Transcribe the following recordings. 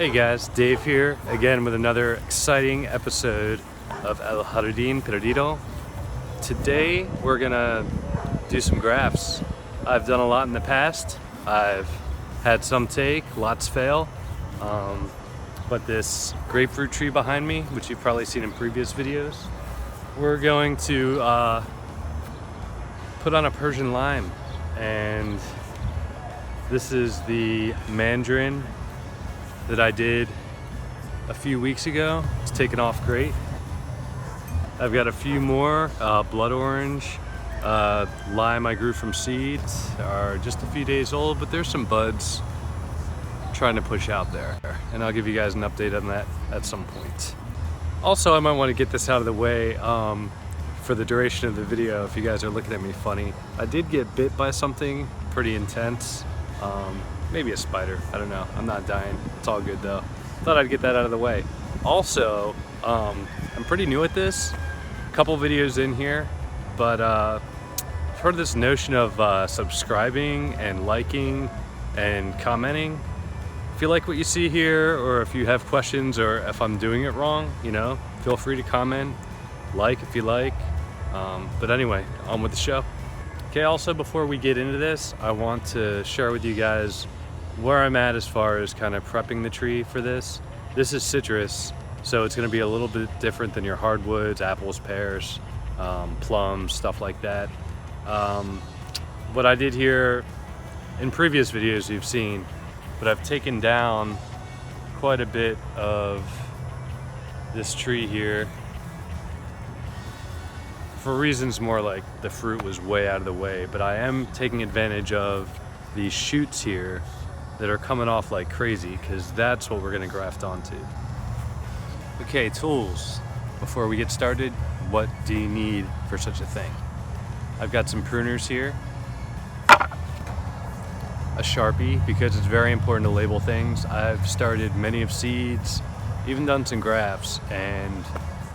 Hey guys, Dave here, again with another exciting episode of El Jardín Perdido. Today we're gonna do some grafts. I've done a lot in the past. I've had some take, lots fail. But this grapefruit tree behind me, which you've probably seen in previous videos, we're going to put on a Persian lime. And this is the mandarin that I did a few weeks ago. It's taken off great. I've got a few more blood orange, lime I grew from seeds, are just a few days old, but there's some buds trying to push out there, and I'll give you guys an update on that at some point. Also, I might want to get this out of the way for the duration of the video if you guys are looking at me funny. I did get bit by something pretty intense. Maybe a spider, I don't know. I'm not dying, it's all good though. Thought I'd get that out of the way. Also, I'm pretty new at this, a couple videos in here, but I've heard this notion of subscribing and liking and commenting. If you like what you see here, or if you have questions, or if I'm doing it wrong, you know, feel free to comment, like if you like. But anyway, on with the show. Okay, also before we get into this, I want to share with you guys where I'm at as far as kind of prepping the tree for this. This is citrus, so it's gonna be a little bit different than your hardwoods, apples, pears, plums, stuff like that. What I did here in previous videos you've seen, but I've taken down quite a bit of this tree here for reasons more like the fruit was way out of the way, but I am taking advantage of these shoots here that are coming off like crazy, because that's what we're gonna graft onto. Okay, tools. Before we get started, what do you need for such a thing? I've got some pruners here, a Sharpie, because it's very important to label things. I've started many of seeds, even done some grafts, and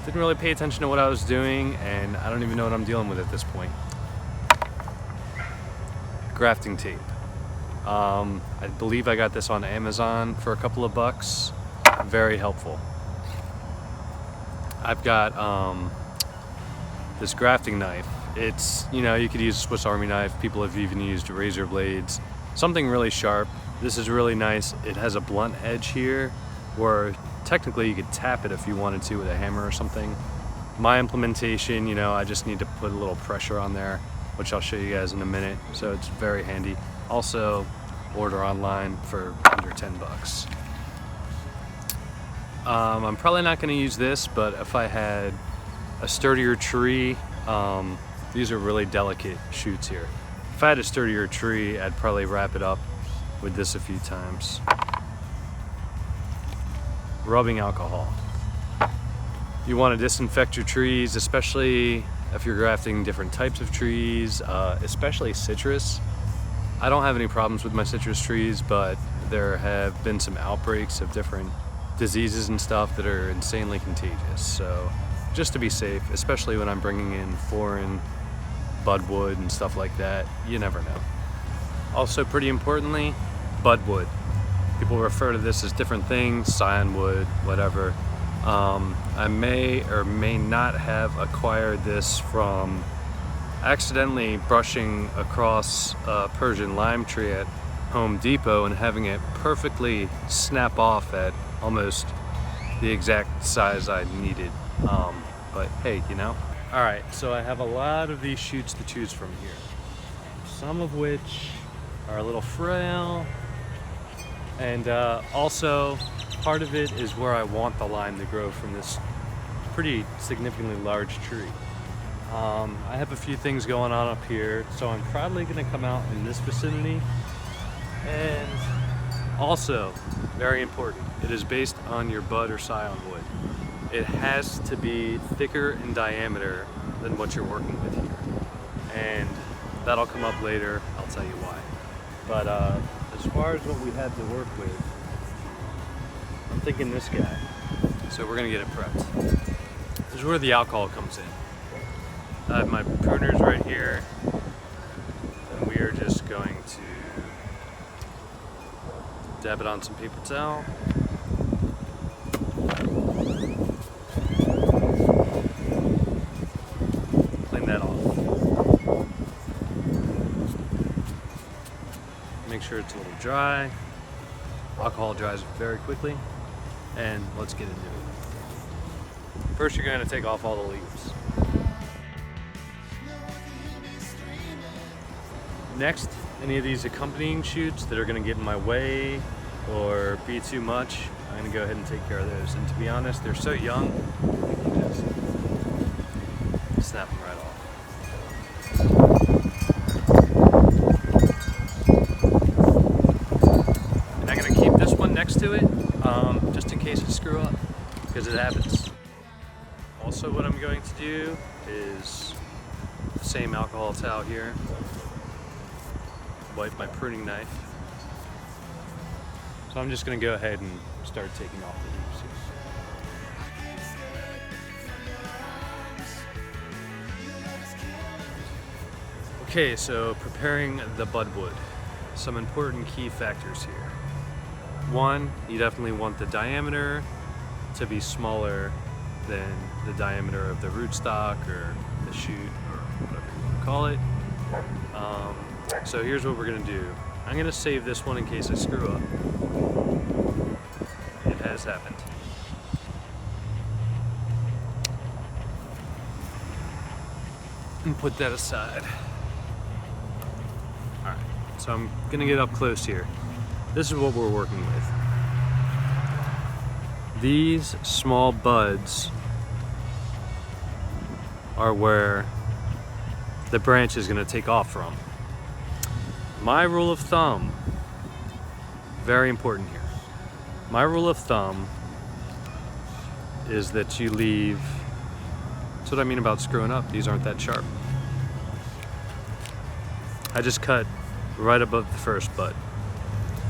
didn't really pay attention to what I was doing, and I don't even know what I'm dealing with at this point. Grafting tape. I believe I got this on Amazon for a couple of bucks. Very helpful. I've got this grafting knife. It's, you know, you could use a Swiss Army knife. People have even used razor blades. Something really sharp. This is really nice. It has a blunt edge here, where technically you could tap it if you wanted to with a hammer or something. My implementation, you know, I just need to put a little pressure on there, which I'll show you guys in a minute, so it's very handy. Also, order online for under 10 bucks. I'm probably not going to use this, but if I had a sturdier tree, these are really delicate shoots here. If I had a sturdier tree, I'd probably wrap it up with this a few times. Rubbing alcohol. You want to disinfect your trees, especially if you're grafting different types of trees, especially citrus. I don't have any problems with my citrus trees, but there have been some outbreaks of different diseases and stuff that are insanely contagious. So just to be safe, especially when I'm bringing in foreign budwood and stuff like that, you never know. Also, pretty importantly, budwood. People refer to this as different things, scion wood, whatever. I may or may not have acquired this from accidentally brushing across a Persian lime tree at Home Depot and having it perfectly snap off at almost the exact size I needed. But hey, you know. All right, so I have a lot of these shoots to choose from here. Some of which are a little frail, and also part of it is where I want the lime to grow from this pretty significantly large tree. I have a few things going on up here, so I'm probably gonna come out in this vicinity. And also, very important, it is based on your bud or scion wood. It has to be thicker in diameter than what you're working with here. And that'll come up later, I'll tell you why. But as far as what we have to work with, I'm thinking this guy. So we're gonna get it prepped. This is where the alcohol comes in. I have my pruners right here, and we are just going to dab it on some paper towel. Make sure it's a little dry. Alcohol dries very quickly, and let's get into it. First, you're going to take off all the leaves. Next, any of these accompanying shoots that are going to get in my way or be too much, I'm going to go ahead and take care of those. And to be honest, they're so young, you can just snap them right off. And I'm going to keep this one next to it, just in case I screw up, because it happens. Also, what I'm going to do is the same alcohol towel here. Wipe my pruning knife. So I'm just going to go ahead and start taking off the leaves here. Okay, so preparing the budwood. Some important key factors here. One, you definitely want the diameter to be smaller than the diameter of the rootstock or the shoot or whatever you want to call it. So here's what we're going to do. I'm going to save this one in case I screw up. It has happened. And put that aside. Alright, so I'm going to get up close here. This is what we're working with. These small buds are where the branch is going to take off from. My rule of thumb, very important here. My rule of thumb is that you leave, that's what I mean about screwing up. These aren't that sharp. I just cut right above the first bud.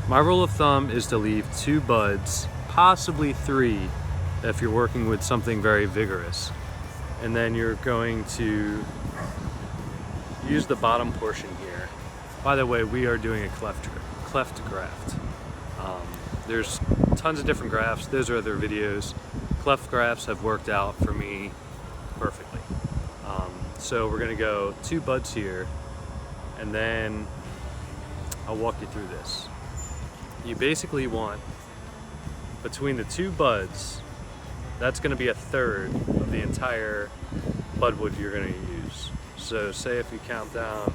My rule of thumb is to leave 2 buds, possibly 3, if you're working with something very vigorous. And then you're going to use the bottom portion here. By the way, we are doing a cleft graft. There's tons of different grafts. Those are other videos. Cleft grafts have worked out for me perfectly. So we're gonna go 2 buds here, and then I'll walk you through this. You basically want, between the 2 buds, that's gonna be 1/3 of the entire budwood you're gonna use. So say if you count down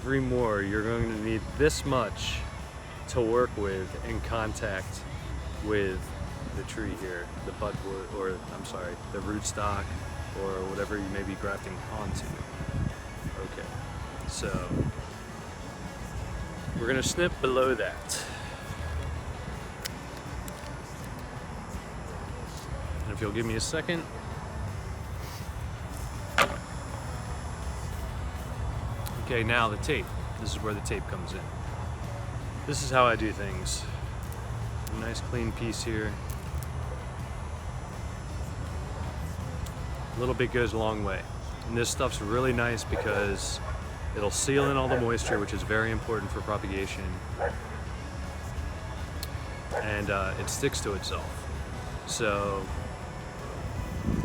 3 more, you're going to need this much to work with in contact with the tree here, the budwood, or I'm sorry, the rootstock, or whatever you may be grafting onto. Okay, so we're going to snip below that. And if you'll give me a second. Okay, now the tape. This is where the tape comes in. This is how I do things. A nice clean piece here. A little bit goes a long way. And this stuff's really nice because it'll seal in all the moisture, which is very important for propagation. And it sticks to itself. So,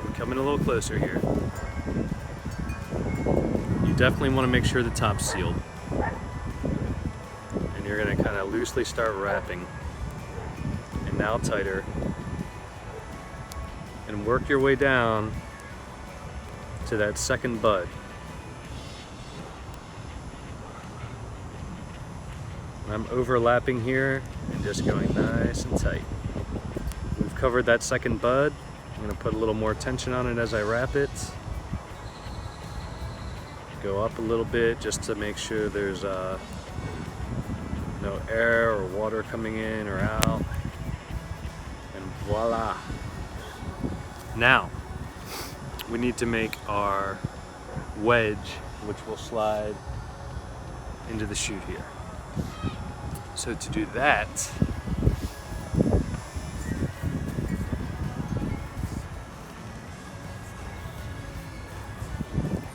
we're coming a little closer here. You definitely want to make sure the top's sealed. And you're going to kind of loosely start wrapping. And now tighter. And work your way down to that second bud. I'm overlapping here and just going nice and tight. We've covered that second bud. I'm going to put a little more tension on it as I wrap it. Go up a little bit just to make sure there's no air or water coming in or out. And voila. Now, we need to make our wedge, which will slide into the chute here. So to do that,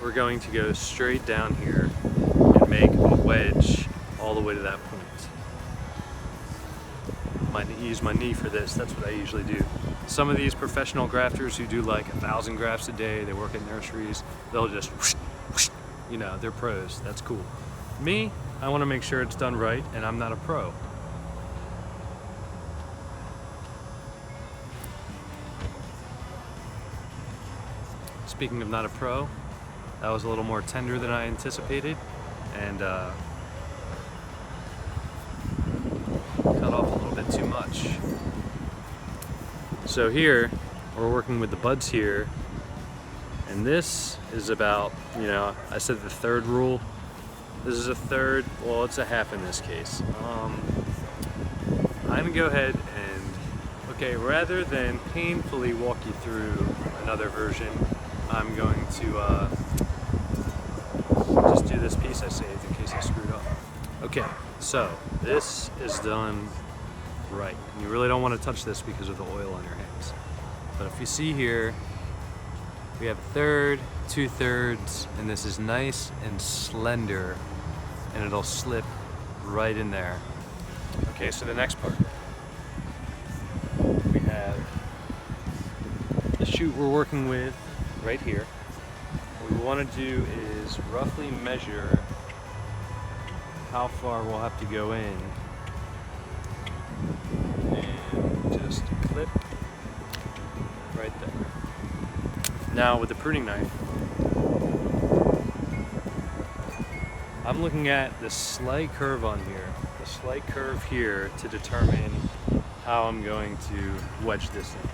we're going to go straight down here and make a wedge all the way to that point. Use my knee for this, that's what I usually do. Some of these professional grafters who do like 1,000 grafts a day, they work at nurseries, they'll just whoosh, whoosh, you know, they're pros, that's cool. Me, I want to make sure it's done right, and I'm not a pro. Speaking of not a pro, that was a little more tender than I anticipated, and cut off a little bit too much. So here, we're working with the buds here, and this is about, you know, I said the third rule. This is a third, well, it's a half in this case. I'm gonna go ahead and, okay, rather than painfully walk you through another version, I'm going to just do this piece I saved in case I screwed up. Okay, so this is done right. You really don't want to touch this because of the oil on your hands. But if you see here, we have a third, 2/3, and this is nice and slender, and it'll slip right in there. Okay, so the next part. We have the shoot we're working with right here. What we want to do is roughly measure how far we'll have to go in and just clip right there. Now with the pruning knife, I'm looking at the slight curve on here, the slight curve here to determine how I'm going to wedge this in.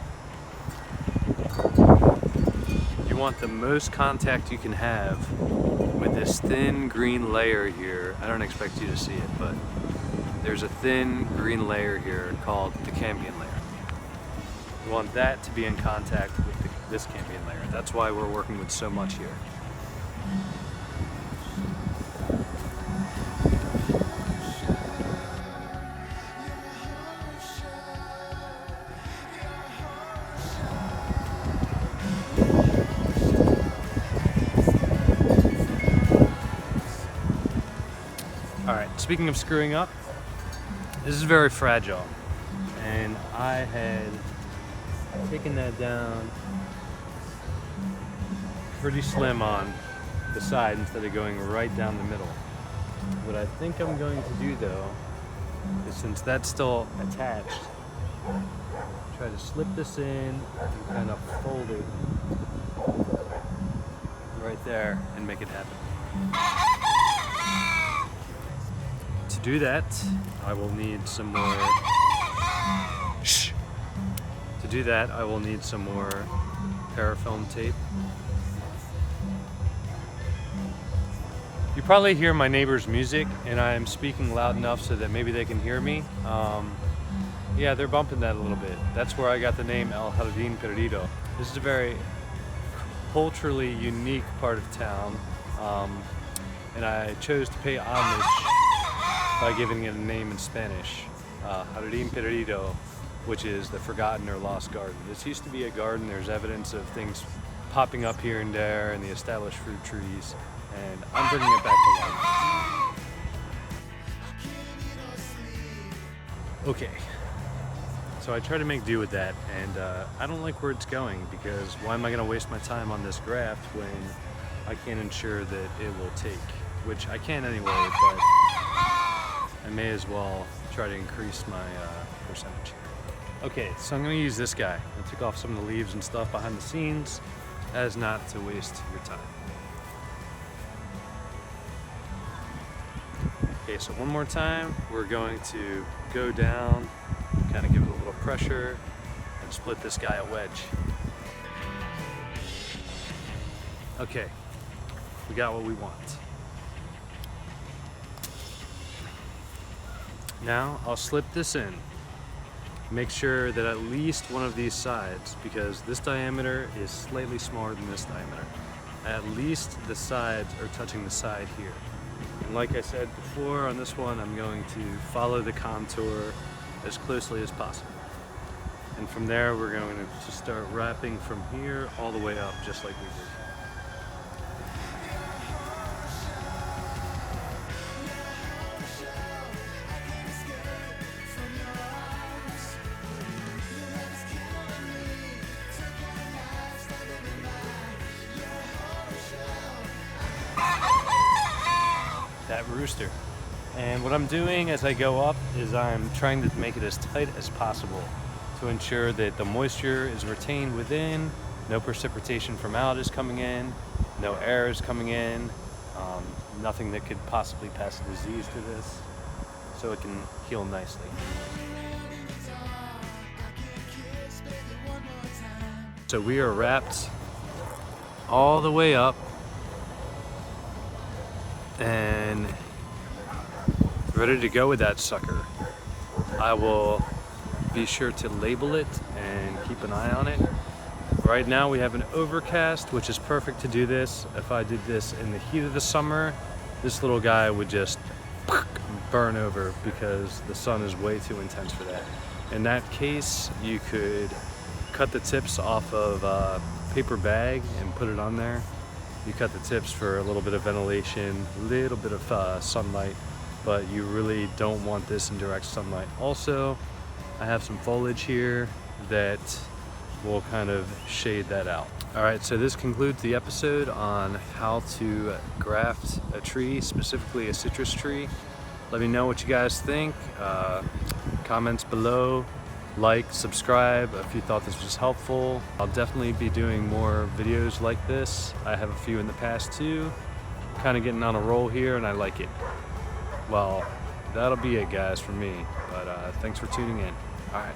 You want the most contact you can have with this thin green layer here. I don't expect you to see it, but there's a thin green layer here called the cambium layer. You want that to be in contact with this cambium layer. That's why we're working with so much here. Alright, speaking of screwing up, this is very fragile, and I had taken that down pretty slim on the side instead of going right down the middle. What I think I'm going to do though is, since that's still attached, try to slip this in and kind of fold it right there and make it happen. To do that, I will need some more. To do that, I will need some more parafilm tape. You probably hear my neighbor's music, and I am speaking loud enough so that maybe they can hear me. Yeah, they're bumping that a little bit. That's where I got the name El Jardín Perdido. This is a very culturally unique part of town, and I chose to pay homage by giving it a name in Spanish, Jardín Perdido, which is the forgotten or lost garden. This used to be a garden. There's evidence of things popping up here and there and the established fruit trees, and I'm bringing it back to life. Okay, so I try to make do with that, and I don't like where it's going, because why am I going to waste my time on this graft when I can't ensure that it will take, which I can anyway, but I may as well try to increase my percentage. Okay, so I'm going to use this guy. I took off some of the leaves and stuff behind the scenes as not to waste your time. Okay, so one more time, we're going to go down, kind of give it a little pressure, and split this guy a wedge. Okay, we got what we want. Now I'll slip this in. Make sure that at least one of these sides, because this diameter is slightly smaller than this diameter, at least the sides are touching the side here. And like I said before, on this one I'm going to follow the contour as closely as possible. And from there we're going to just start wrapping from here all the way up, just like we did. that rooster. And what I'm doing as I go up is I'm trying to make it as tight as possible to ensure that the moisture is retained within, no precipitation from out is coming in, no air is coming in, nothing that could possibly pass a disease to this, so it can heal nicely. So we are wrapped all the way up and ready to go with that sucker. I will be sure to label it and keep an eye on it. Right now we have an overcast, which is perfect to do this. If I did this in the heat of the summer, this little guy would just burn over because the sun is way too intense for that. In that case, you could cut the tips off of a paper bag and put it on there. You cut the tips for a little bit of ventilation, a little bit of sunlight, but you really don't want this in direct sunlight. Also, I have some foliage here that will kind of shade that out. All right, so this concludes the episode on how to graft a tree, specifically a citrus tree. Let me know what you guys think. Comments below, like, subscribe if you thought this was helpful. I'll definitely be doing more videos like this. I have a few in the past too. Kind of getting on a roll here and I like it. Well, that'll be it guys for me, but thanks for tuning in. All right.